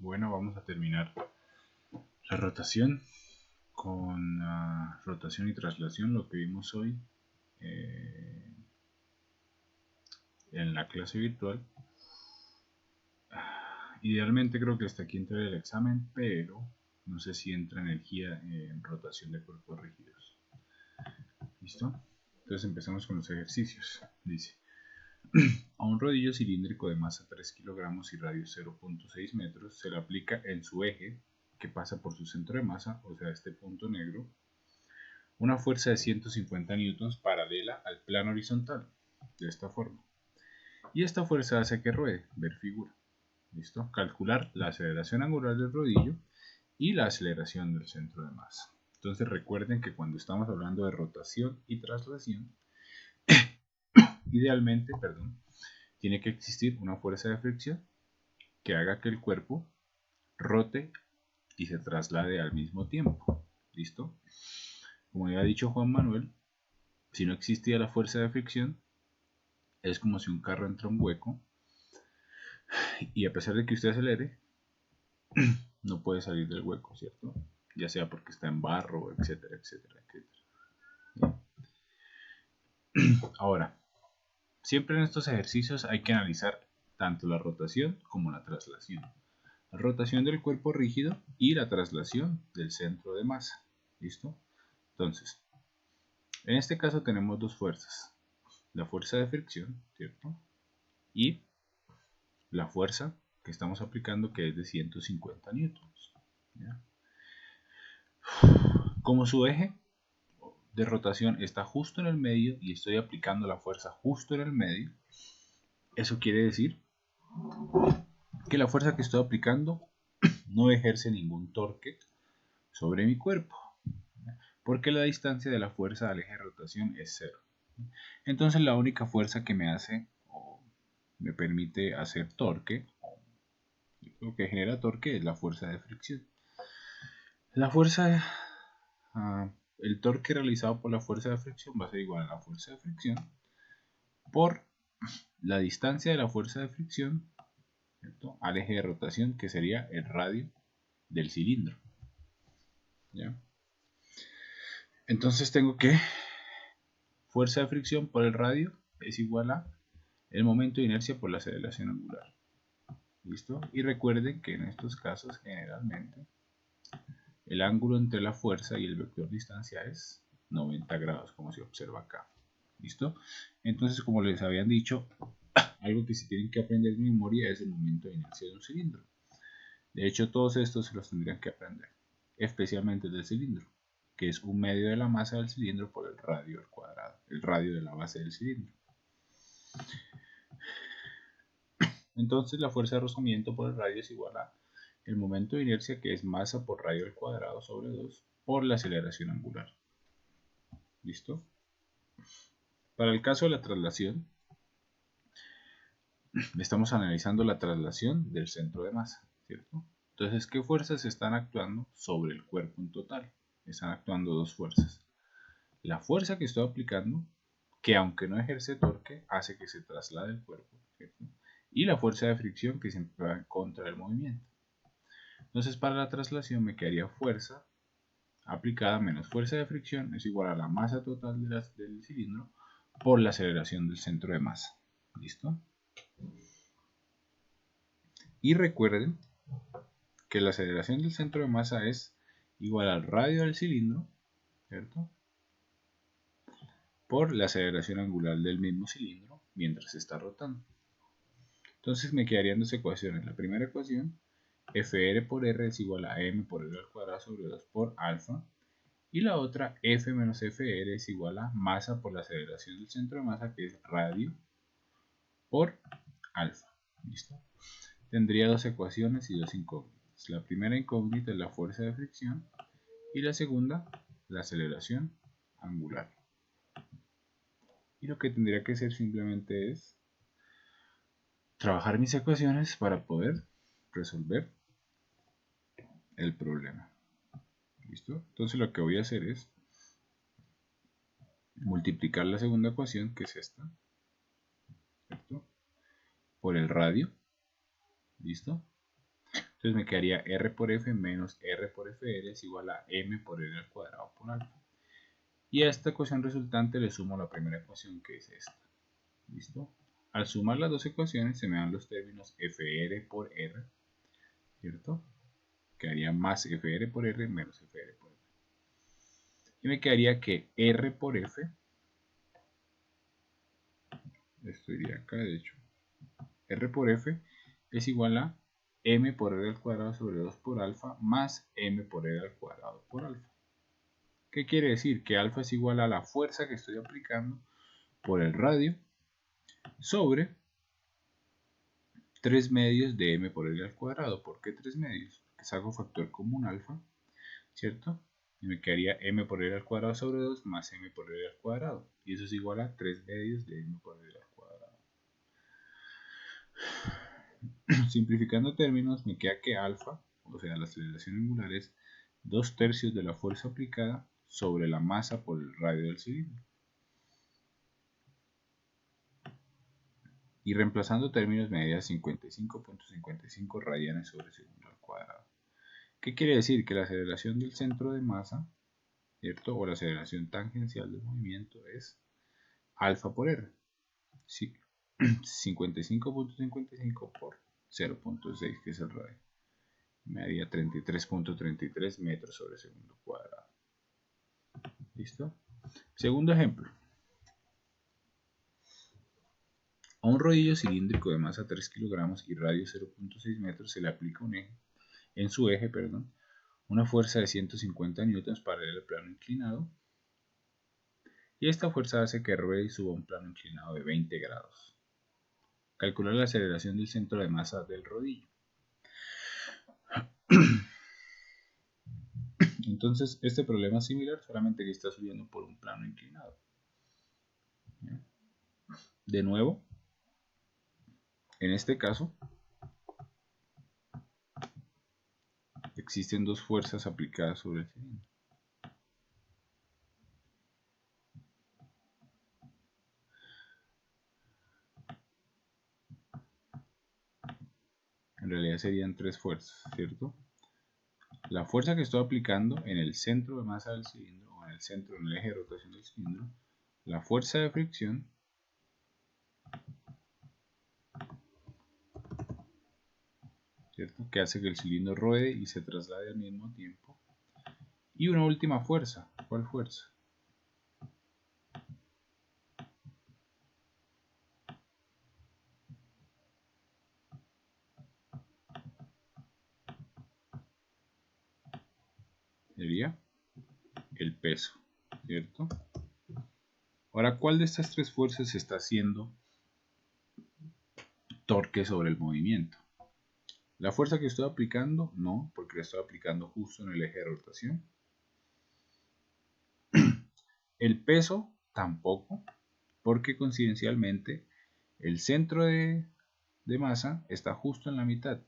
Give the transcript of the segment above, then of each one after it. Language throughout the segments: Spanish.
Bueno, vamos a terminar la rotación con rotación y traslación, lo que vimos hoy en la clase virtual. Idealmente creo que hasta aquí entra el examen, pero no sé si entra energía en rotación de cuerpos rígidos. ¿Listo? Entonces empezamos con los ejercicios. Dice: a un rodillo cilíndrico de masa 3 kilogramos y radio 0.6 metros se le aplica en su eje, que pasa por su centro de masa, o sea, este punto negro, una fuerza de 150 newtons paralela al plano horizontal, de esta forma. Y esta fuerza hace que ruede, ver figura. ¿Listo? Calcular la aceleración angular del rodillo y la aceleración del centro de masa. Entonces recuerden que cuando estamos hablando de rotación y traslación, idealmente, tiene que existir una fuerza de fricción que haga que el cuerpo rote y se traslade al mismo tiempo. ¿Listo? Como ya ha dicho Juan Manuel, si no existía la fuerza de fricción, es como si un carro entra a un hueco y a pesar de que usted acelere, no puede salir del hueco, ¿cierto? Ya sea porque está en barro, etcétera, etcétera, etcétera. Ahora, siempre en estos ejercicios hay que analizar tanto la rotación como la traslación. La rotación del cuerpo rígido y la traslación del centro de masa. ¿Listo? Entonces, en este caso tenemos dos fuerzas. La fuerza de fricción, ¿cierto? Y la fuerza que estamos aplicando, que es de 150 newtons. ¿Ya? Como su eje de rotación está justo en el medio y estoy aplicando la fuerza justo en el medio, eso quiere decir que la fuerza que estoy aplicando no ejerce ningún torque sobre mi cuerpo, porque la distancia de la fuerza al eje de rotación es cero. Entonces la única fuerza que me hace o me permite hacer torque, lo que genera torque, es la fuerza de fricción. La fuerza, el torque realizado por la fuerza de fricción va a ser igual a la fuerza de fricción por la distancia de la fuerza de fricción, ¿cierto?, al eje de rotación, que sería el radio del cilindro. ¿Ya? Entonces tengo que fuerza de fricción por el radio es igual a el momento de inercia por la aceleración angular. ¿Listo? Y recuerden que en estos casos generalmente el ángulo entre la fuerza y el vector distancia es 90 grados, como se observa acá. ¿Listo? Entonces, como les habían dicho, algo que se tienen que aprender de memoria es el momento de inercia de un cilindro. De hecho, todos estos se los tendrían que aprender, especialmente el del cilindro, que es un medio de la masa del cilindro por el radio al cuadrado, el radio de la base del cilindro. Entonces, la fuerza de rozamiento por el radio es igual a el momento de inercia, que es masa por radio al cuadrado sobre 2 por la aceleración angular. ¿Listo? Para el caso de la traslación, estamos analizando la traslación del centro de masa, ¿cierto? Entonces, ¿qué fuerzas están actuando sobre el cuerpo en total? Están actuando dos fuerzas. La fuerza que estoy aplicando, que aunque no ejerce torque, hace que se traslade el cuerpo, ¿cierto? Y la fuerza de fricción, que siempre va en contra del movimiento. Entonces, para la traslación me quedaría fuerza aplicada menos fuerza de fricción es igual a la masa total del cilindro por la aceleración del centro de masa. ¿Listo? Y recuerden que la aceleración del centro de masa es igual al radio del cilindro, ¿cierto?, por la aceleración angular del mismo cilindro mientras se está rotando. Entonces me quedarían dos ecuaciones. La primera ecuación, Fr por R es igual a m por R al cuadrado sobre 2 por alfa. Y la otra, F menos Fr es igual a masa por la aceleración del centro de masa, que es radio por alfa. ¿Listo? Tendría dos ecuaciones y dos incógnitas. La primera incógnita es la fuerza de fricción y la segunda, la aceleración angular. Y lo que tendría que hacer simplemente es trabajar mis ecuaciones para poder resolver el problema. ¿Listo? Entonces lo que voy a hacer es multiplicar la segunda ecuación, que es esta, ¿cierto?, por el radio. ¿Listo? Entonces me quedaría R por F menos R por FR es igual a M por R al cuadrado por alfa. Y a esta ecuación resultante le sumo la primera ecuación, que es esta. ¿Listo? Al sumar las dos ecuaciones se me dan los términos FR por R, ¿cierto? Quedaría más FR por R menos FR por R. Y me quedaría que R por F, esto iría acá de hecho, R por F es igual a M por R al cuadrado sobre 2 por alfa más M por R al cuadrado por alfa. ¿Qué quiere decir? Que alfa es igual a la fuerza que estoy aplicando por el radio sobre 3 medios de M por R al cuadrado. ¿Por qué 3 medios? Porque saco factor común alfa, ¿cierto? Y me quedaría M por R al cuadrado sobre 2 más M por R al cuadrado. Y eso es igual a 3 medios de M por R al cuadrado. Simplificando términos, me queda que alfa, o sea, la aceleración angular, es 2/3 de la fuerza aplicada sobre la masa por el radio del cilindro. Y reemplazando términos me daría 55.55 radianes sobre segundo al cuadrado. ¿Qué quiere decir? Que la aceleración del centro de masa, ¿cierto? O la aceleración tangencial del movimiento es alfa por r. Sí, 55.55 por 0.6, que es el radio. Me daría 33.33 metros sobre segundo cuadrado. ¿Listo? Segundo ejemplo. A un rodillo cilíndrico de masa 3 kilogramos y radio 0.6 metros se le aplica en su eje, una fuerza de 150 newtons paralela al plano inclinado, y esta fuerza hace que ruede y suba un plano inclinado de 20 grados. Calcular la aceleración del centro de masa del rodillo. Entonces, este problema es similar, solamente que está subiendo por un plano inclinado. De nuevo, en este caso, existen dos fuerzas aplicadas sobre el cilindro. En realidad serían tres fuerzas, ¿cierto? La fuerza que estoy aplicando en el centro de masa del cilindro, o en el eje de rotación del cilindro, la fuerza de fricción, ¿cierto? Que hace que el cilindro ruede y se traslade al mismo tiempo. Y una última fuerza. ¿Cuál fuerza? Sería el peso, ¿cierto? Ahora, ¿cuál de estas tres fuerzas está haciendo torque sobre el movimiento? La fuerza que estoy aplicando, no, porque la estoy aplicando justo en el eje de rotación. El peso, tampoco, porque coincidencialmente el centro de masa está justo en la mitad,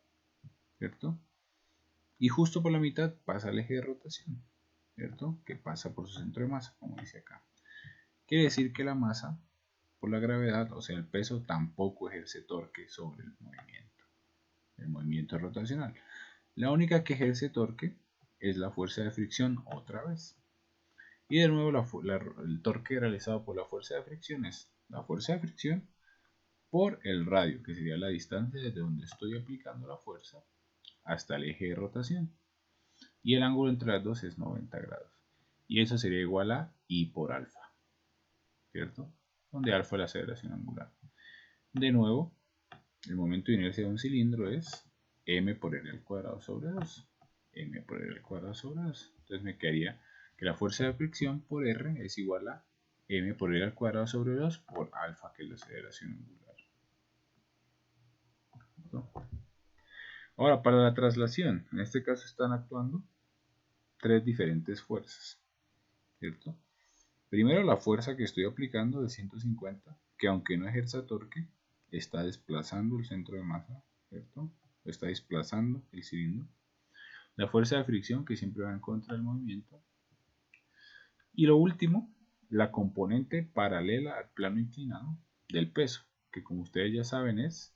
¿cierto? Y justo por la mitad pasa el eje de rotación, ¿cierto? Que pasa por su centro de masa, como dice acá. Quiere decir que la masa, por la gravedad, o sea el peso, tampoco ejerce torque sobre el movimiento rotacional. La única que ejerce torque es la fuerza de fricción otra vez. Y de nuevo el torque realizado por la fuerza de fricción es la fuerza de fricción por el radio, que sería la distancia desde donde estoy aplicando la fuerza hasta el eje de rotación. Y el ángulo entre las dos es 90 grados. Y eso sería igual a I por alfa, ¿cierto? Donde alfa es la aceleración angular. De nuevo, el momento de inercia de un cilindro es m por r al cuadrado sobre 2. M por r al cuadrado sobre 2. Entonces me quedaría que la fuerza de fricción por r es igual a m por r al cuadrado sobre 2 por alfa, que es la aceleración angular. ¿No? Ahora, para la traslación, en este caso están actuando tres diferentes fuerzas, ¿cierto? Primero, la fuerza que estoy aplicando de 150, que aunque no ejerza torque, está desplazando el centro de masa, ¿cierto? Está desplazando el cilindro. La fuerza de fricción, que siempre va en contra del movimiento. Y lo último, la componente paralela al plano inclinado del peso, que como ustedes ya saben es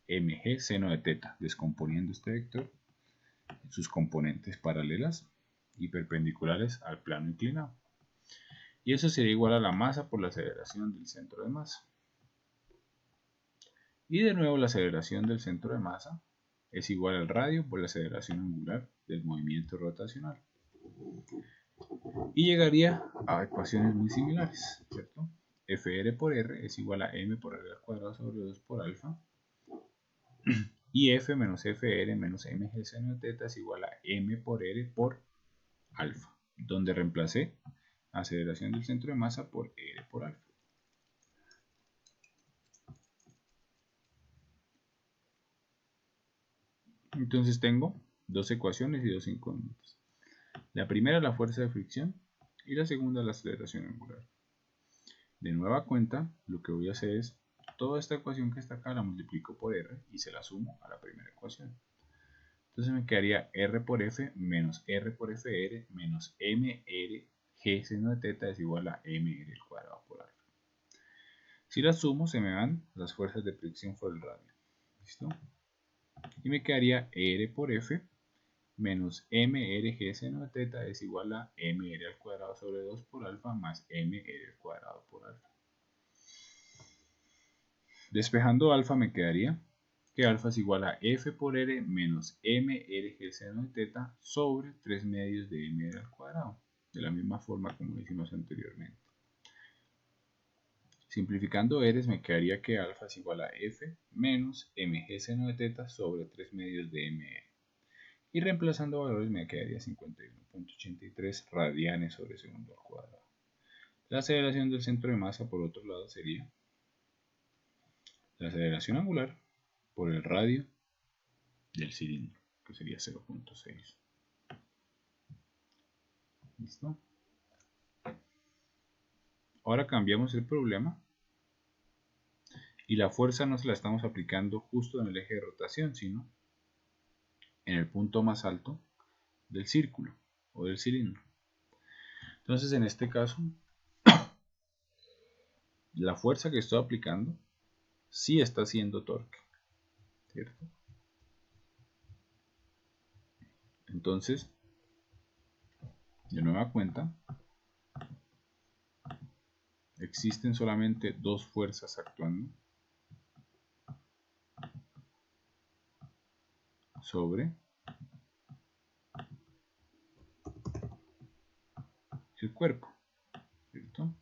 mg seno de teta, descomponiendo este vector, sus componentes paralelas y perpendiculares al plano inclinado. Y eso sería igual a la masa por la aceleración del centro de masa. Y de nuevo la aceleración del centro de masa es igual al radio por la aceleración angular del movimiento rotacional. Y llegaría a ecuaciones muy similares, ¿cierto? Fr por R es igual a m por r al cuadrado sobre 2 por alfa. Y F menos Fr menos mg seno de θ es igual a m por r por alfa, donde reemplacé aceleración del centro de masa por r por alfa. Entonces tengo dos ecuaciones y dos incógnitas. La primera la fuerza de fricción y la segunda la aceleración angular. De nueva cuenta, lo que voy a hacer es toda esta ecuación que está acá la multiplico por r y se la sumo a la primera ecuación. Entonces me quedaría r por f menos r por fr menos mr g seno de θ es igual a mr al cuadrado por alfa. Si las sumo se me van las fuerzas de fricción por el radio. ¿Listo? Y me quedaría r por f menos mrg seno de θ es igual a mr al cuadrado sobre 2 por alfa más mr al cuadrado por alfa. Despejando alfa me quedaría que alfa es igual a f por r menos mrg seno de θ sobre 3 medios de mr al cuadrado, de la misma forma como lo hicimos anteriormente. Simplificando r's me quedaría que alfa es igual a f menos mg seno de θ sobre 3 medios de mr. Y reemplazando valores me quedaría 51.83 radianes sobre segundo al cuadrado. La aceleración del centro de masa por otro lado sería la aceleración angular por el radio del cilindro, que sería 0.6. ¿Listo? Ahora cambiamos el problema y la fuerza no se la estamos aplicando justo en el eje de rotación, sino en el punto más alto del círculo o del cilindro. Entonces en este caso la fuerza que estoy aplicando sí está haciendo torque, ¿cierto? Entonces, de nueva cuenta, existen solamente dos fuerzas actuando sobre el cuerpo, ¿cierto?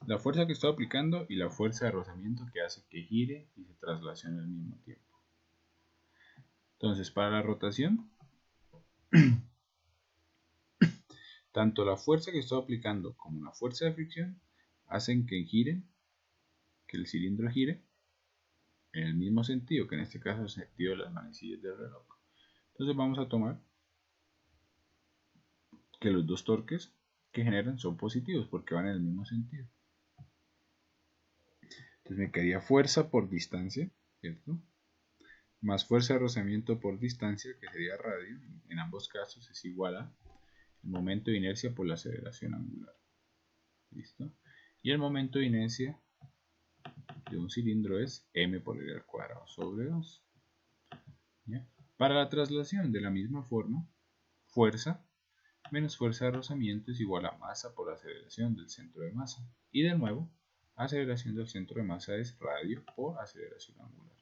La fuerza que estoy aplicando y la fuerza de rozamiento que hace que gire y se traslacione al mismo tiempo. Entonces, para la rotación, tanto la fuerza que estoy aplicando como la fuerza de fricción hacen que gire, que el cilindro gire en el mismo sentido, que en este caso es el sentido de las manecillas del reloj. Entonces vamos a tomar que los dos torques que generan son positivos porque van en el mismo sentido. Entonces me quedaría fuerza por distancia, ¿cierto? Más fuerza de rozamiento por distancia, que sería radio, en ambos casos es igual a el momento de inercia por la aceleración angular. ¿Listo? Y el momento de inercia de un cilindro es m por r al cuadrado sobre 2. ¿Ya? Para la traslación, de la misma forma, fuerza menos fuerza de rozamiento es igual a masa por aceleración del centro de masa. Y de nuevo, aceleración del centro de masa es radio por aceleración angular.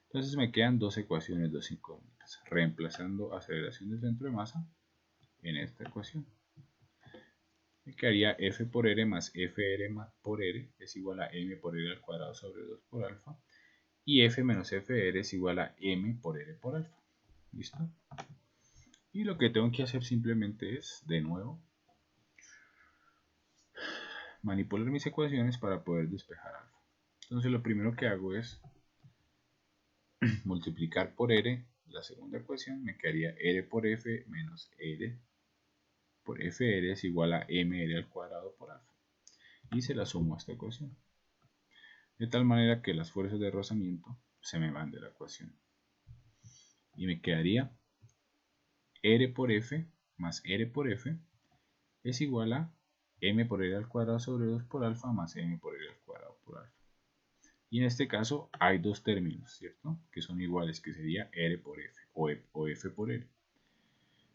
Entonces me quedan dos ecuaciones, dos incógnitas, reemplazando aceleración del centro de masa en esta ecuación. Me quedaría f por r más fr por r es igual a m por r al cuadrado sobre 2 por alfa. Y f menos fr es igual a m por r por alfa. ¿Listo? Y lo que tengo que hacer simplemente es, de nuevo, manipular mis ecuaciones para poder despejar alfa. Entonces lo primero que hago es multiplicar por r la segunda ecuación, me quedaría r por f menos r por fr es igual a mr al cuadrado por alfa. Y se la sumo a esta ecuación. De tal manera que las fuerzas de rozamiento se me van de la ecuación. Y me quedaría r por f más r por f es igual a m por r al cuadrado sobre 2 por alfa más m por r al cuadrado por alfa. Y en este caso hay dos términos, ¿cierto? Que son iguales, que sería R por F o F por R.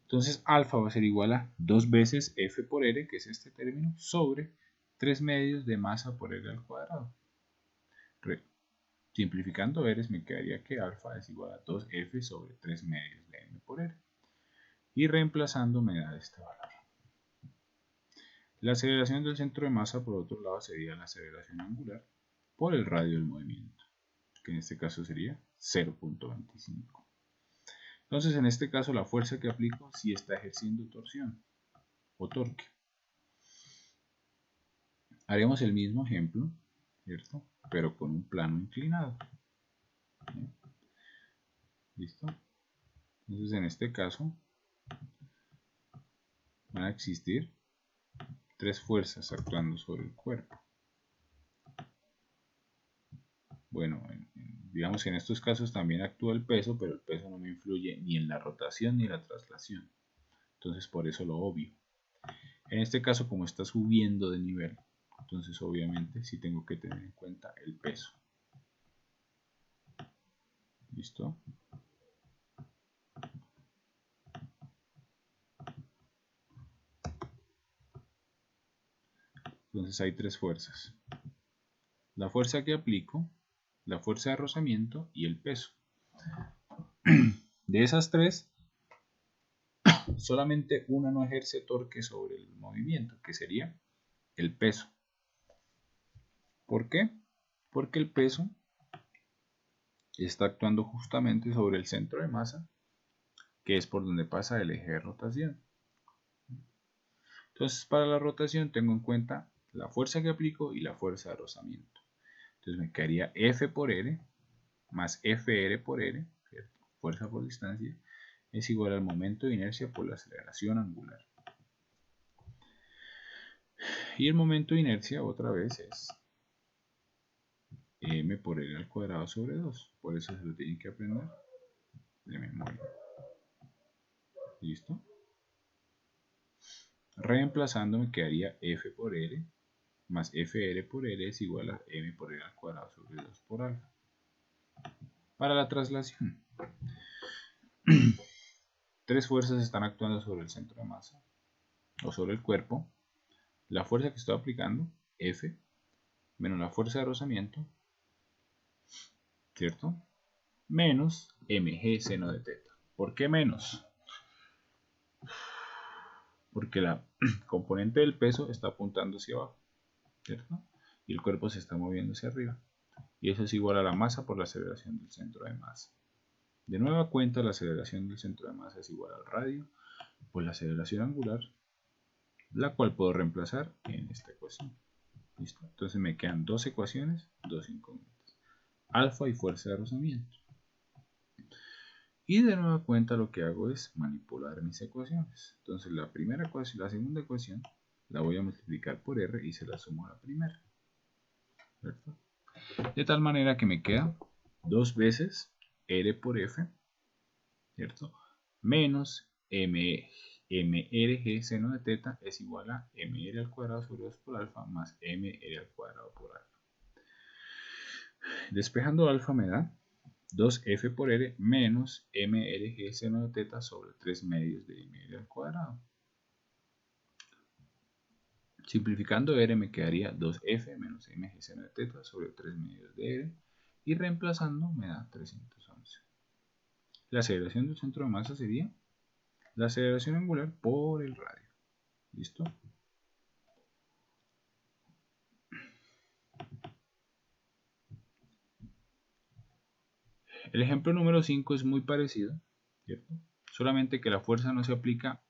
Entonces alfa va a ser igual a 2 veces F por R, que es este término, sobre 3 medios de masa por R al cuadrado. Simplificando R me quedaría que alfa es igual a 2F sobre 3 medios de M por R. Y reemplazando me da este valor. La aceleración del centro de masa, por otro lado, sería la aceleración angular por el radio del movimiento, que en este caso sería 0.25. Entonces, en este caso, la fuerza que aplico sí está ejerciendo torsión o torque. Haremos el mismo ejemplo, ¿cierto? Pero con un plano inclinado. ¿Sí? ¿Listo? Entonces, en este caso, van a existir tres fuerzas actuando sobre el cuerpo. Bueno, digamos que en estos casos también actúa el peso, pero el peso no me influye ni en la rotación ni en la traslación. Entonces por eso lo obvio. En este caso, como está subiendo de nivel, entonces obviamente sí tengo que tener en cuenta el peso. ¿Listo? Entonces hay tres fuerzas. La fuerza que aplico, la fuerza de rozamiento y el peso. De esas tres, solamente una no ejerce torque sobre el movimiento, que sería el peso. ¿Por qué? Porque el peso está actuando justamente sobre el centro de masa, que es por donde pasa el eje de rotación. Entonces, para la rotación tengo en cuenta la fuerza que aplico y la fuerza de rozamiento. Entonces me quedaría F por R más FR por R, ¿cierto? Fuerza por distancia, es igual al momento de inercia por la aceleración angular. Y el momento de inercia otra vez es m por r al cuadrado sobre 2. Por eso se lo tienen que aprender de memoria. ¿Listo? Reemplazando me quedaría f por r más fr por r es igual a m por r al cuadrado sobre 2 por alfa. Para la traslación, tres fuerzas están actuando sobre el centro de masa o sobre el cuerpo. La fuerza que estoy aplicando, F, menos la fuerza de rozamiento, ¿cierto? Menos mg seno de teta. ¿Por qué menos? Porque la componente del peso está apuntando hacia abajo, ¿cierto? Y el cuerpo se está moviendo hacia arriba. Y eso es igual a la masa por la aceleración del centro de masa. De nueva cuenta, la aceleración del centro de masa es igual al radio por la aceleración angular, la cual puedo reemplazar en esta ecuación. ¿Listo? Entonces me quedan dos ecuaciones, dos incógnitas. Alfa y fuerza de rozamiento. Y de nueva cuenta lo que hago es manipular mis ecuaciones. Entonces la primera ecuación, la segunda ecuación la voy a multiplicar por R y se la sumo a la primera. ¿Cierto? De tal manera que me queda 2 veces R por F, ¿cierto? Menos mRg seno de teta es igual a mr al cuadrado sobre 2 por alfa más mr al cuadrado por alfa. Despejando alfa me da 2f por r menos mRg seno de teta sobre 3 medios de mr al cuadrado. Simplificando r me quedaría 2f menos mg seno de teta sobre 3 medios de r y reemplazando me da 311. La aceleración del centro de masa sería la aceleración angular por el radio. ¿Listo? El ejemplo número 5 es muy parecido, ¿cierto? Solamente que la fuerza no se aplica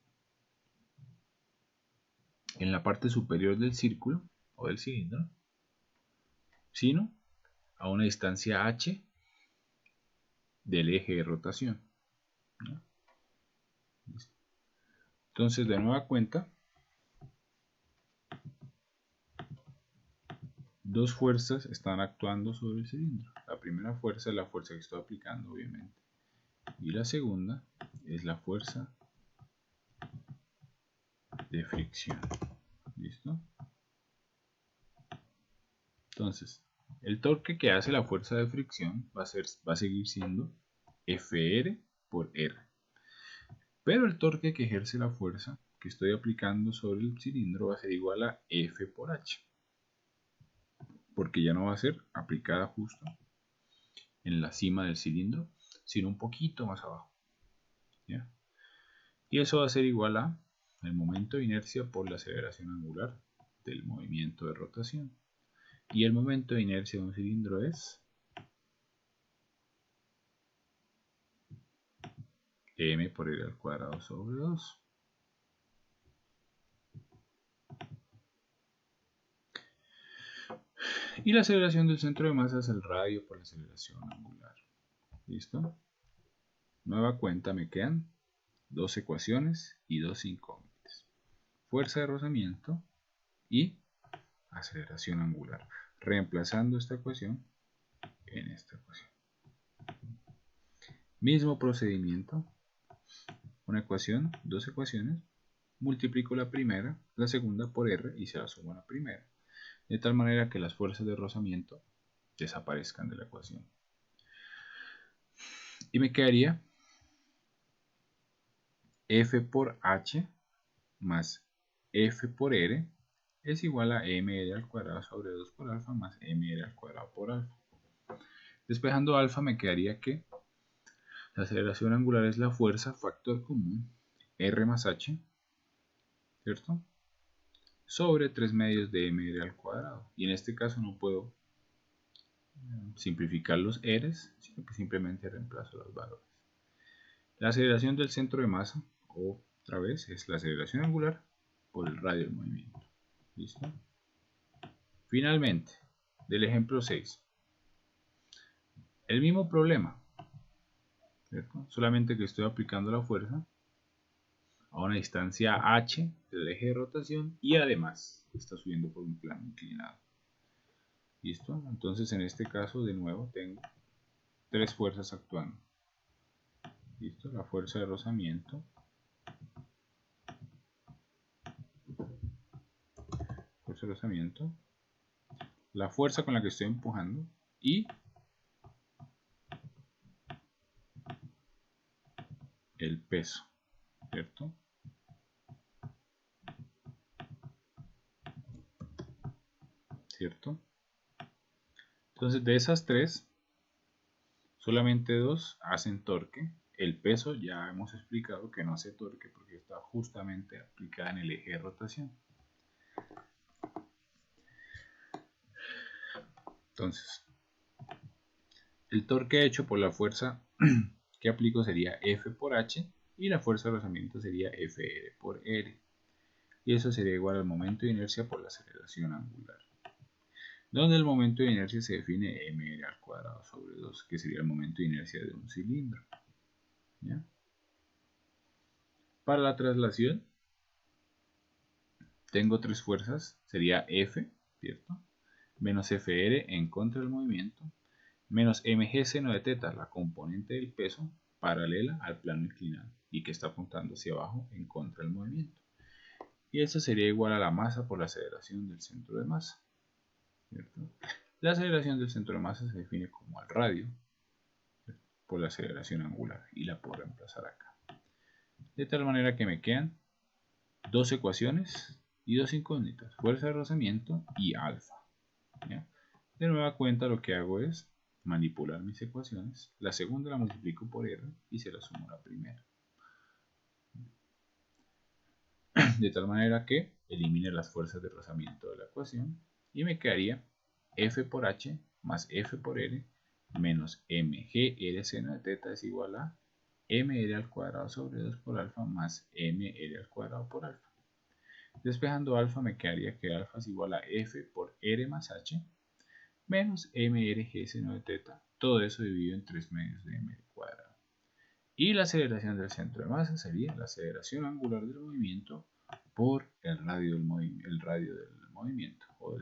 en la parte superior del círculo o del cilindro, sino a una distancia h del eje de rotación, ¿no? Entonces, de nueva cuenta, dos fuerzas están actuando sobre el cilindro. La primera fuerza es la fuerza que estoy aplicando, obviamente, y la segunda es la fuerza de fricción. ¿Listo? Entonces, El torque que hace la fuerza de fricción va a seguir siendo Fr por R. Pero el torque que ejerce la fuerza que estoy aplicando sobre el cilindro va a ser igual a F por H. Porque ya no va a ser aplicada justo en la cima del cilindro, sino un poquito más abajo. ¿Ya? Y eso va a ser igual a el momento de inercia por la aceleración angular del movimiento de rotación. Y el momento de inercia de un cilindro es m por r al cuadrado sobre 2. Y la aceleración del centro de masa es el radio por la aceleración angular. ¿Listo? Nueva cuenta, me quedan dos ecuaciones y dos incógnitas. Fuerza de rozamiento y aceleración angular. Reemplazando esta ecuación en esta ecuación. Mismo procedimiento. Una ecuación, dos ecuaciones. Multiplico la primera, la segunda por R y se la sumo a la primera. De tal manera que las fuerzas de rozamiento desaparezcan de la ecuación. Y me quedaría F por H más F por R es igual a mr al cuadrado sobre 2 por alfa más mr al cuadrado por alfa. Despejando alfa me quedaría que la aceleración angular es la fuerza factor común R más H, ¿cierto? Sobre 3 medios de mr al cuadrado. Y en este caso no puedo simplificar los R's, sino que simplemente reemplazo los valores. La aceleración del centro de masa, otra vez, es la aceleración angular por el radio del movimiento. ¿Listo? Finalmente, del ejemplo 6. El mismo problema, ¿cierto? Solamente que estoy aplicando la fuerza a una distancia h del eje de rotación y además está subiendo por un plano inclinado. ¿Listo? Entonces en este caso de nuevo tengo tres fuerzas actuando. ¿Listo? La fuerza de rozamiento, la fuerza con la que estoy empujando y el peso, ¿cierto? ¿Cierto? Entonces de esas tres, solamente dos hacen torque. El peso ya hemos explicado que no hace torque porque está justamente aplicada en el eje de rotación. Entonces, el torque hecho por la fuerza que aplico sería F por H y la fuerza de rozamiento sería Fr por R. Y eso sería igual al momento de inercia por la aceleración angular. Donde el momento de inercia se define mr al cuadrado sobre 2, que sería el momento de inercia de un cilindro. ¿Ya? Para la traslación, tengo tres fuerzas, sería F, ¿cierto? Menos Fr en contra del movimiento, menos mg seno de teta, la componente del peso, paralela al plano inclinado y que está apuntando hacia abajo en contra del movimiento. Y eso sería igual a la masa por la aceleración del centro de masa, ¿cierto? La aceleración del centro de masa se define como al radio, ¿cierto? Por la aceleración angular y la puedo reemplazar acá. De tal manera que me quedan dos ecuaciones y dos incógnitas, fuerza de rozamiento y alfa. ¿Ya? De nueva cuenta lo que hago es manipular mis ecuaciones, la segunda la multiplico por R y se la sumo a la primera. De tal manera que elimine las fuerzas de rozamiento de la ecuación y me quedaría F por H más F por R menos mg R seno de teta es igual a mr al cuadrado sobre 2 por alfa más mr al cuadrado por alfa. Despejando alfa me quedaría que alfa es igual a F por R más H menos mrg seno de teta, todo eso dividido en 3 medios de m cuadrado. Y la aceleración del centro de masa sería la aceleración angular del movimiento por el radio del movimiento o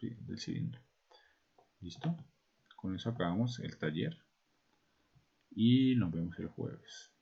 del cilindro. ¿Listo? Con eso acabamos el taller y nos vemos el jueves.